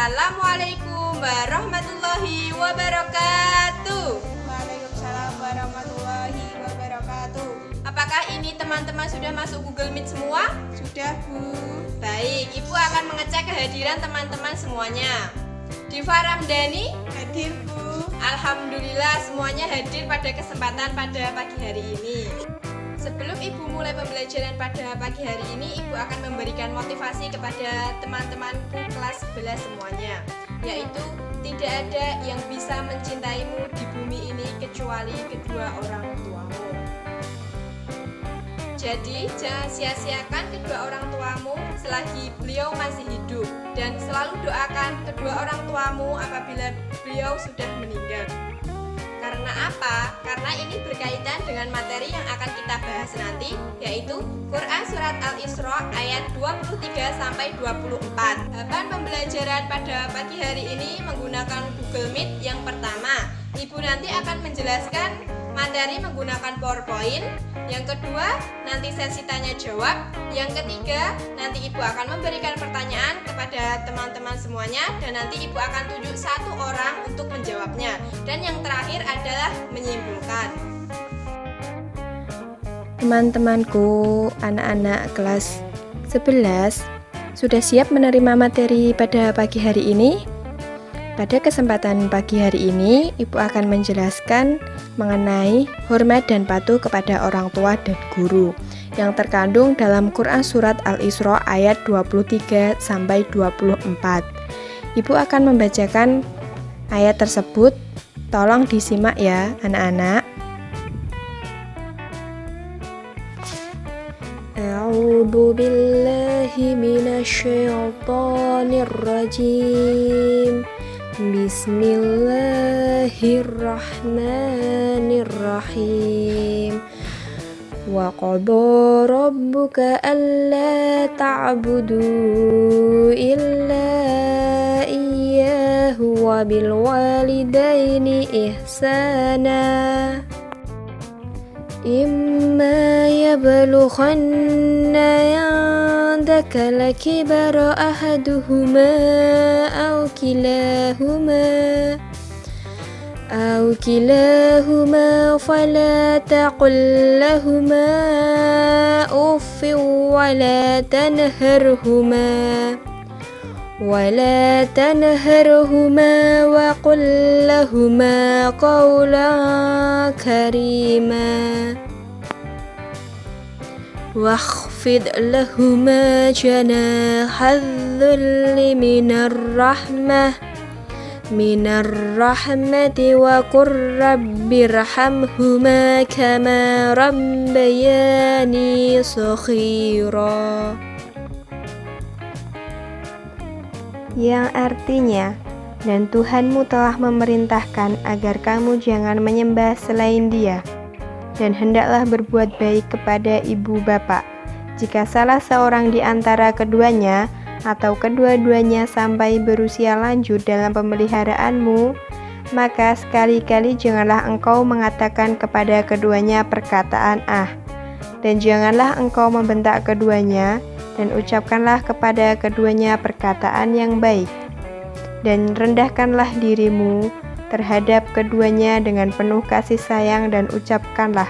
Assalamualaikum warahmatullahi wabarakatuh. Waalaikumsalam warahmatullahi wabarakatuh. Apakah ini teman-teman sudah masuk Google Meet semua? Sudah, Bu. Baik, Ibu akan mengecek kehadiran teman-teman semuanya. Diva Ramdhani, Hadir, Bu. alhamdulillah semuanya hadir pada kesempatan pada pagi hari ini. Sebelum Ibu mulai pembelajaran pada pagi hari ini, Ibu akan memberikan motivasi kepada teman-temanku kelas 11 semuanya, yaitu tidak ada yang bisa mencintaimu di bumi ini kecuali kedua orang tuamu. Jadi, jangan sia-siakan kedua orang tuamu selagi beliau masih hidup, dan selalu doakan kedua orang tuamu apabila beliau sudah meninggal. Karena apa? Karena ini berkaitan dengan materi yang akan kita bahas nanti, yaitu Quran Surat Al-Isra ayat 23 sampai 24. Bahan pembelajaran pada pagi hari ini menggunakan Google Meet. Yang pertama, Ibu nanti akan menjelaskan materi menggunakan PowerPoint. Yang kedua, nanti sesi tanya jawab. Yang ketiga, nanti Ibu akan memberikan pertanyaan kepada teman-teman semuanya, dan nanti Ibu akan tunjuk satu orang untuk menjawabnya. Dan yang terakhir adalah menyimpulkan. Teman-temanku, anak-anak kelas 11 sudah siap menerima materi pada pagi hari ini? Pada kesempatan pagi hari ini, Ibu akan menjelaskan mengenai hormat dan patuh kepada orang tua dan guru yang terkandung dalam Quran Surat Al-Isra ayat 23 sampai 24. Ibu akan membacakan ayat tersebut. Tolong disimak ya, anak-anak. A'udzu billahi minasyaitonir rajim. Bismillahirrahmanirrahim. Wa qada rabbuka alla ta'budu illa iyyahu wa bil walidaini ihsana. Imma yablughanna yandaka lakibara ahaduhuma aw kilahuma fala taqul lahuma uffin wala tanharhuma wa qul lahuma qawlan karima wakhfid lahuma janahadh-dhulli minarrahmati wa qur rabbirhamhuma kama rabbayani shaghira. Yang artinya, dan Tuhanmu telah memerintahkan agar kamu jangan menyembah selain Dia, dan hendaklah berbuat baik kepada ibu bapak. Jika salah seorang di antara keduanya atau kedua-duanya sampai berusia lanjut dalam pemeliharaanmu, maka sekali-kali janganlah engkau mengatakan kepada keduanya perkataan "ah", dan janganlah engkau membentak keduanya, dan ucapkanlah kepada keduanya perkataan yang baik, dan rendahkanlah dirimu terhadap keduanya dengan penuh kasih sayang, dan ucapkanlah,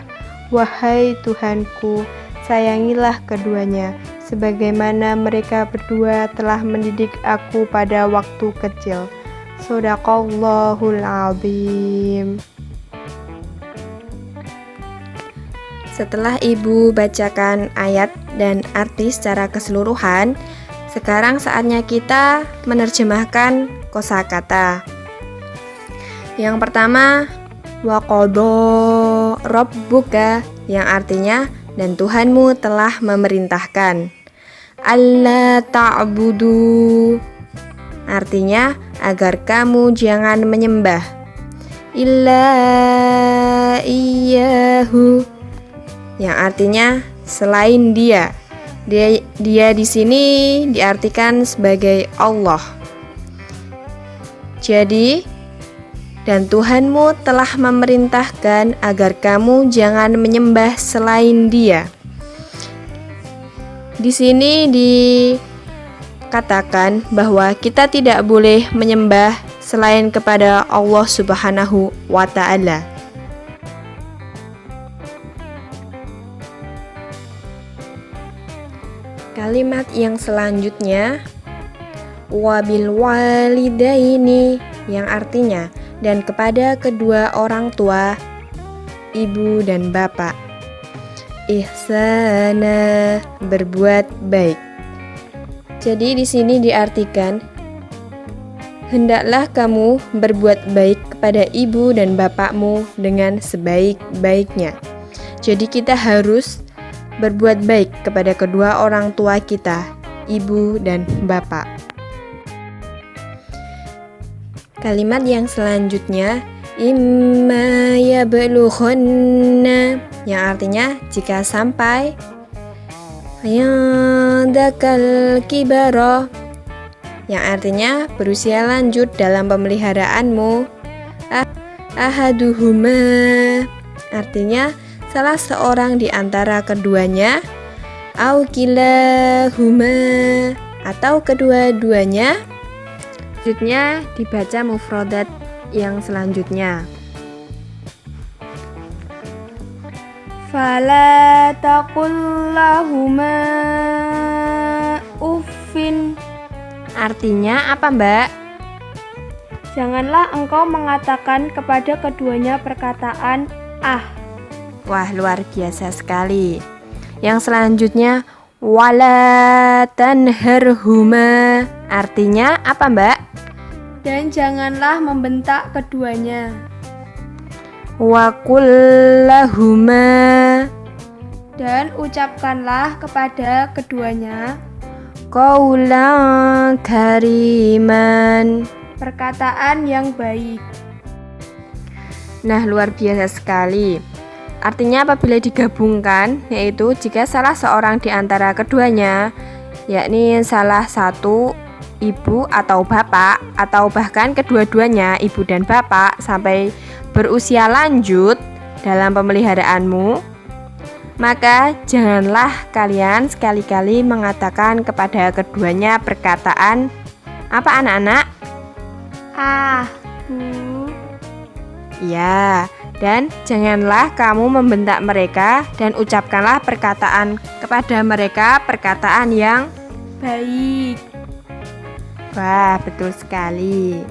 "Wahai Tuhanku, sayangilah keduanya, sebagaimana mereka berdua telah mendidik aku pada waktu kecil." Shadaqallahul Azim. Setelah Ibu bacakan ayat dan arti secara keseluruhan, sekarang saatnya kita menerjemahkan kosakata. Yang pertama, wa qada rabbuka, yang artinya dan Tuhanmu telah memerintahkan. Alla ta'budu, artinya agar kamu jangan menyembah. Illa iyyahu, yang artinya selain Dia. Dia di sini diartikan sebagai Allah. Jadi, dan Tuhanmu telah memerintahkan agar kamu jangan menyembah selain Dia. Di sini katakan bahwa kita tidak boleh menyembah selain kepada Allah Subhanahu wa Ta'ala. Kalimat yang selanjutnya, wabil walidaini, yang artinya dan kepada kedua orang tua, ibu dan bapak. Ihsana, berbuat baik. Jadi di sini diartikan, hendaklah kamu berbuat baik kepada ibu dan bapakmu dengan sebaik-baiknya. Jadi kita harus berbuat baik kepada kedua orang tua kita, ibu dan bapak. Kalimat yang selanjutnya, imma yablughanna, yang artinya jika sampai yandakal kibara, yang artinya berusia lanjut dalam pemeliharaanmu, ahaduhuma, artinya salah seorang di antara keduanya, au kilahuma, atau kedua-duanya. Selanjutnya dibaca mufradat yang selanjutnya. Fala taqul lahuma uffin. Artinya apa, Mbak? Janganlah engkau mengatakan kepada keduanya perkataan ah. Wah, luar biasa sekali. Yang selanjutnya, wala tanharhuma. Artinya apa, Mbak? Dan janganlah membentak keduanya. Wa qul lahuma, Dan ucapkanlah kepada keduanya qaulan kariman, perkataan yang baik. Nah, luar biasa sekali. Artinya apabila digabungkan, yaitu jika salah seorang di antara keduanya, yakni salah satu ibu atau bapak, atau bahkan kedua-duanya ibu dan bapak sampai berusia lanjut dalam pemeliharaanmu, maka janganlah kalian sekali-kali mengatakan kepada keduanya perkataan apa, anak-anak? Ah, Bu. Ya, dan janganlah kamu membentak mereka dan ucapkanlah perkataan kepada mereka perkataan yang Baik. wah, betul sekali.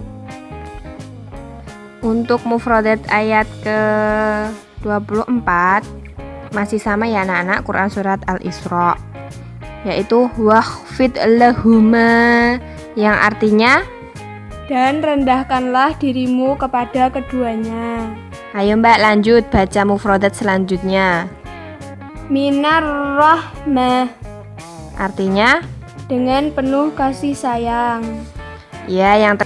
Untuk mufradat ayat ke-24 masih sama ya anak-anak, Quran Surat Al-Isra, yaitu wakhfid lahuma, yang artinya Dan rendahkanlah dirimu kepada keduanya. ayo Mbak lanjut baca mufradat selanjutnya. Minar rahmah, Artinya dengan penuh kasih sayang. ya, yang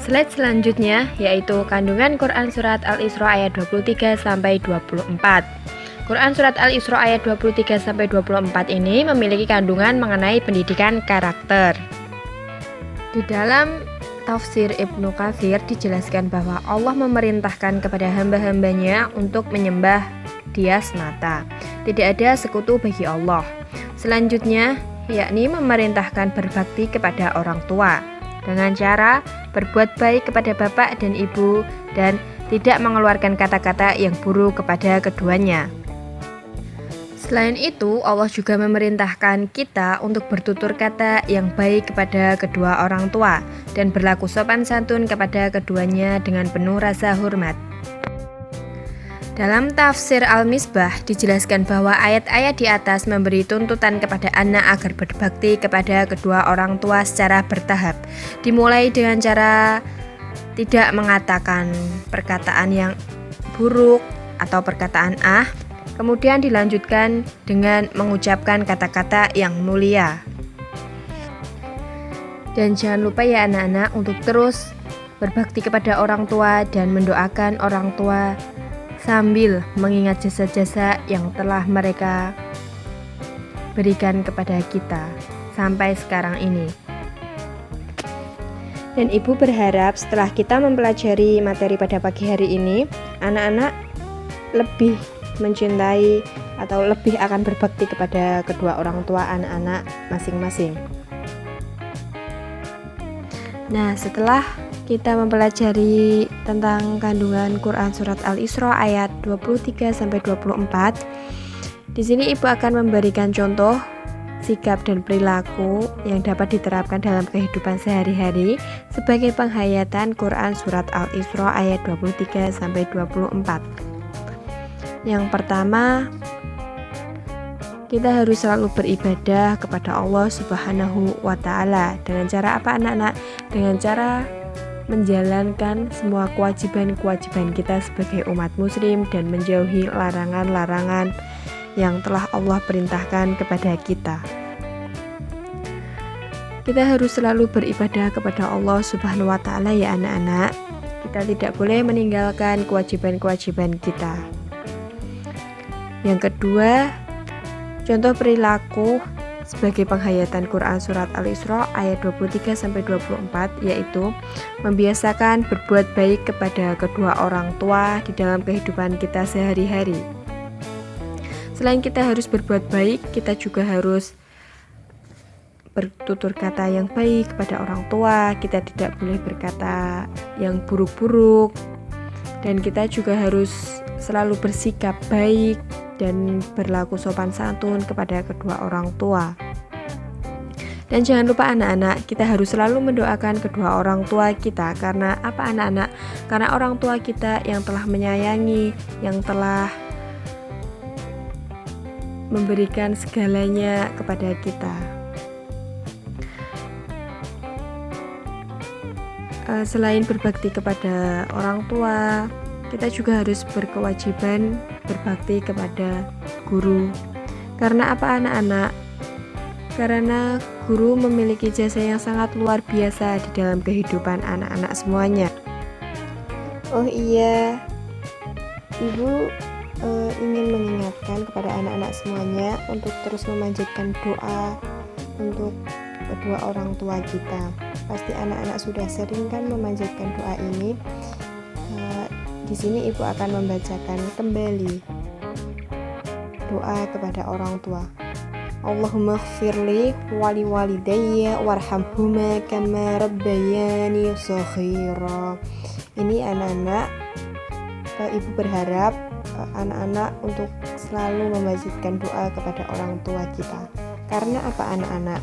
slide selanjutnya yaitu kandungan Quran Surat Al-Isra ayat 23 sampai 24. Quran Surat Al-Isra ayat 23 sampai 24 ini memiliki kandungan mengenai pendidikan karakter. Di dalam tafsir Ibnu Katsir dijelaskan bahwa Allah memerintahkan kepada hamba-hambanya untuk menyembah Dia semata. Tidak ada sekutu bagi Allah. Selanjutnya, yakni memerintahkan berbakti kepada orang tua dengan cara berbuat baik kepada bapak dan ibu dan tidak mengeluarkan kata-kata yang buruk kepada keduanya. Selain itu, Allah juga memerintahkan kita untuk bertutur kata yang baik kepada kedua orang tua dan berlaku sopan santun kepada keduanya dengan penuh rasa hormat. Dalam tafsir Al-Misbah dijelaskan bahwa ayat-ayat di atas memberi tuntutan kepada anak agar berbakti kepada kedua orang tua secara bertahap. Dimulai dengan cara tidak mengatakan perkataan yang buruk atau perkataan ah, kemudian dilanjutkan dengan mengucapkan kata-kata yang mulia. Dan jangan lupa ya anak-anak untuk terus berbakti kepada orang tua dan mendoakan orang tua sambil mengingat jasa-jasa yang telah mereka berikan kepada kita sampai sekarang ini. Dan Ibu berharap setelah kita mempelajari materi pada pagi hari ini, anak-anak lebih mencintai atau lebih akan berbakti kepada kedua orang tua anak-anak masing-masing. Nah, setelah kita mempelajari tentang kandungan Quran surat Al-Isra ayat 23 sampai 24, di sini Ibu akan memberikan contoh sikap dan perilaku yang dapat diterapkan dalam kehidupan sehari-hari sebagai penghayatan Quran surat Al-Isra ayat 23 sampai 24. Yang pertama, kita harus selalu beribadah kepada Allah Subhanahu wa Ta'ala. Dengan cara apa, anak-anak? Dengan cara menjalankan semua kewajiban-kewajiban kita sebagai umat muslim dan menjauhi larangan-larangan yang telah Allah perintahkan kepada kita. Kita harus selalu beribadah kepada Allah Subhanahu wa Ta'ala ya anak-anak. Kita tidak boleh meninggalkan kewajiban-kewajiban kita. Yang kedua, contoh perilaku sebagai penghayatan Quran surat Al-Isra ayat 23 sampai 24 yaitu membiasakan berbuat baik kepada kedua orang tua di dalam kehidupan kita sehari-hari. Selain kita harus berbuat baik, kita juga harus bertutur kata yang baik kepada orang tua. Kita tidak boleh berkata yang buruk-buruk, dan kita juga harus selalu bersikap baik dan berlaku sopan santun kepada kedua orang tua. Dan jangan lupa anak-anak, kita harus selalu mendoakan kedua orang tua kita. Karena apa anak-anak? Karena orang tua kita yang telah menyayangi, yang telah memberikan segalanya kepada kita. Selain berbakti kepada orang tua, kita juga harus berkewajiban berbakti kepada guru. Karena apa anak-anak? Karena guru memiliki jasa yang sangat luar biasa di dalam kehidupan anak-anak semuanya. Oh iya, Ibu ingin mengingatkan kepada anak-anak semuanya untuk terus memanjatkan doa untuk kedua orang tua kita. Pasti anak-anak sudah sering kan memanjatkan doa ini. Di sini Ibu akan membacakan kembali doa kepada orang tua. Allahumma ighfirli wali walidayya warhamhuma kama rabbayani shaghira. Ini anak-anak, Ibu berharap anak-anak untuk selalu memanjatkan doa kepada orang tua kita. Karena apa anak-anak?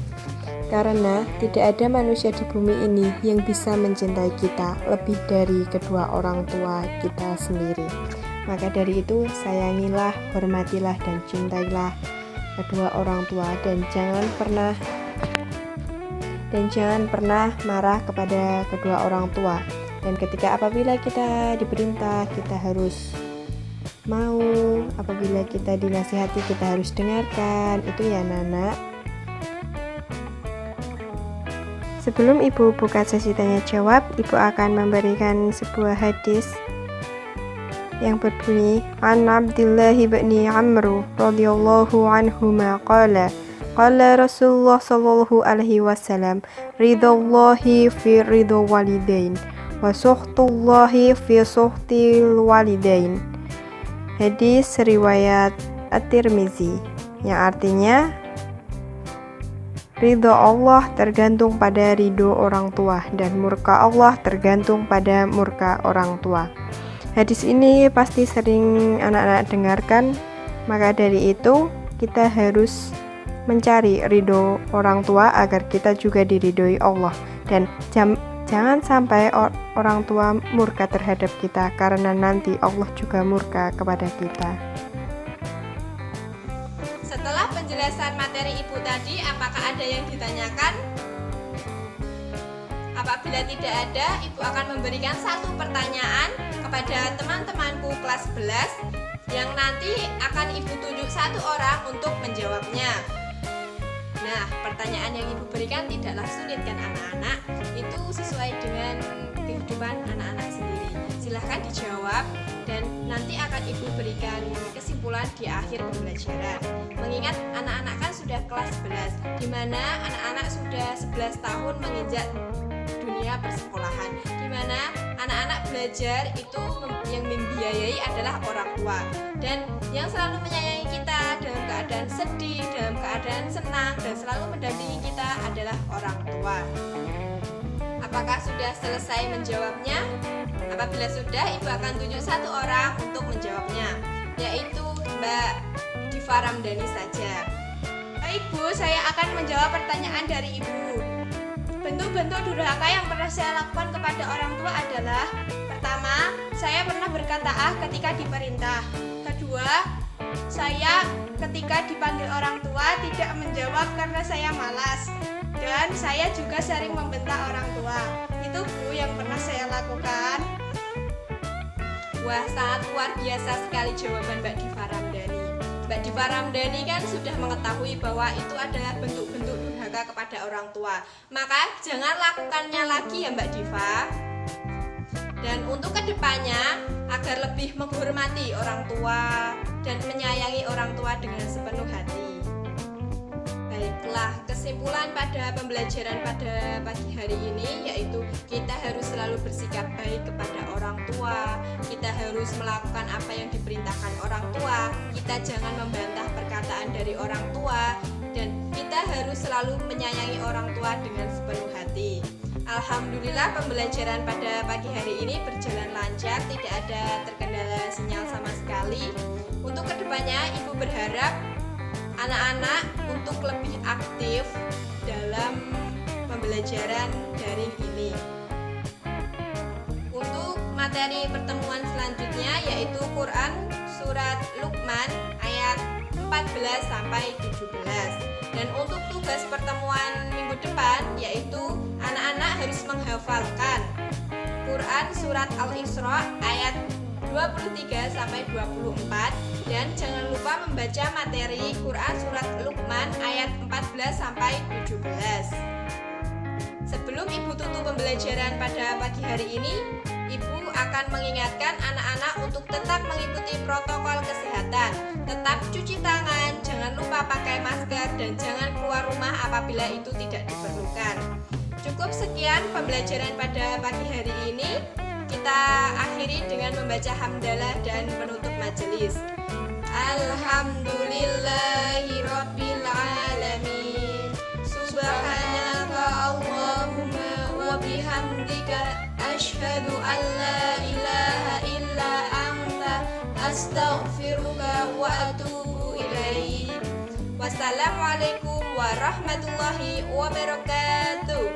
Karena tidak ada manusia di bumi ini yang bisa mencintai kita lebih dari kedua orang tua kita sendiri. Maka dari itu, sayangilah, hormatilah, dan cintailah kedua orang tua, dan jangan pernah marah kepada kedua orang tua. Dan ketika apabila kita diperintah, kita harus mau. Apabila kita dinasihati, kita harus dengarkan. Itu ya anak-anak. Sebelum Ibu buka sesi tanya jawab, Ibu akan memberikan sebuah hadis yang berbunyi, An Abdullah bin Amr radhiyallahu anhuma qala Rasulullah sallallahu alaihi wasallam, ridallahi fi ridha walidain wa sukhtullahi fi sukhtil walidain. Hadis riwayat At-Tirmizi, yang artinya ridho Allah tergantung pada ridho orang tua, dan murka Allah tergantung pada murka orang tua. Hadis ini pasti sering anak-anak dengarkan, maka dari itu kita harus mencari ridho orang tua agar kita juga diridhoi Allah. Dan jangan sampai orang tua murka terhadap kita, karena nanti Allah juga murka kepada kita. Setelah penjelasan materi Ibu tadi, apakah ada yang ditanyakan? Apabila tidak ada, Ibu akan memberikan satu pertanyaan kepada teman-temanku kelas 11 yang nanti akan Ibu tunjuk satu orang untuk menjawabnya. Nah, pertanyaan yang Ibu berikan tidaklah sulit kan anak-anak? Itu sesuai dengan kehidupan anak-anak sendiri. Silahkan dijawab dan nanti akan Ibu berikan kesimpulan di akhir pembelajaran. Mengingat anak-anak kan sudah kelas 11, di mana anak-anak sudah 11 tahun menginjak dunia dunia persekolahan, di mana anak-anak belajar itu yang membiayai adalah orang tua, dan yang selalu menyayangi kita dalam keadaan sedih, dalam keadaan senang, dan selalu mendampingi kita adalah orang tua. Apakah sudah selesai menjawabnya? Apabila sudah, Ibu akan tunjuk satu orang untuk menjawabnya, yaitu Mbak Diva Ramdhani saja. Ibu, saya akan menjawab pertanyaan dari Ibu. Bentuk-bentuk durhaka yang pernah saya lakukan kepada orang tua adalah: pertama, saya pernah berkata "ah" ketika diperintah. Kedua, saya ketika dipanggil orang tua tidak menjawab karena saya malas. Dan saya juga sering membentak orang tua. Itu Bu yang pernah saya lakukan. Wah, sangat luar biasa sekali jawaban Mbak Diva Ramdhani. Mbak Diva Ramdhani kan sudah mengetahui bahwa itu adalah bentuk-bentuk durhaka kepada orang tua. Maka jangan lakukannya lagi ya Mbak Diva. Dan untuk kedepannya, agar lebih menghormati orang tua dan menyayangi orang tua dengan sepenuh hati. Baiklah, kesimpulan pada pembelajaran pada pagi hari ini yaitu kita harus selalu bersikap baik kepada orang tua. Kita harus melakukan apa yang diperintahkan orang tua. Kita jangan membantah perkataan dari orang tua, dan kita harus selalu menyayangi orang tua dengan sepenuh hati. Alhamdulillah, pembelajaran pada pagi hari ini berjalan lancar, tidak ada terkendala sinyal sama sekali. Untuk kedepannya, Ibu berharap anak-anak untuk lebih aktif dalam pembelajaran daring ini. Untuk materi pertemuan selanjutnya yaitu Quran Surat Luqman ayat 14 sampai 17. Dan untuk tugas pertemuan minggu depan yaitu anak-anak harus menghafalkan Quran Surat Al-Isra ayat 23 sampai 24, dan jangan lupa membaca materi Quran Surat Luqman ayat 14 sampai 17. Sebelum Ibu tutup pembelajaran pada pagi hari ini, Ibu akan mengingatkan anak-anak untuk tetap mengikuti protokol kesehatan, tetap cuci tangan, jangan lupa pakai masker, dan jangan keluar rumah apabila itu tidak diperlukan. Cukup sekian pembelajaran pada pagi hari ini. Kita akhiri dengan membaca hamdalah dan penutup majelis. Alhamdulillahirabbil alamin. Subhanaka Allahumma wa bihamdika asyhadu an la ilaha illa anta astaghfiruka wa atubu ilaik. Wassalamualaikum warahmatullahi wabarakatuh.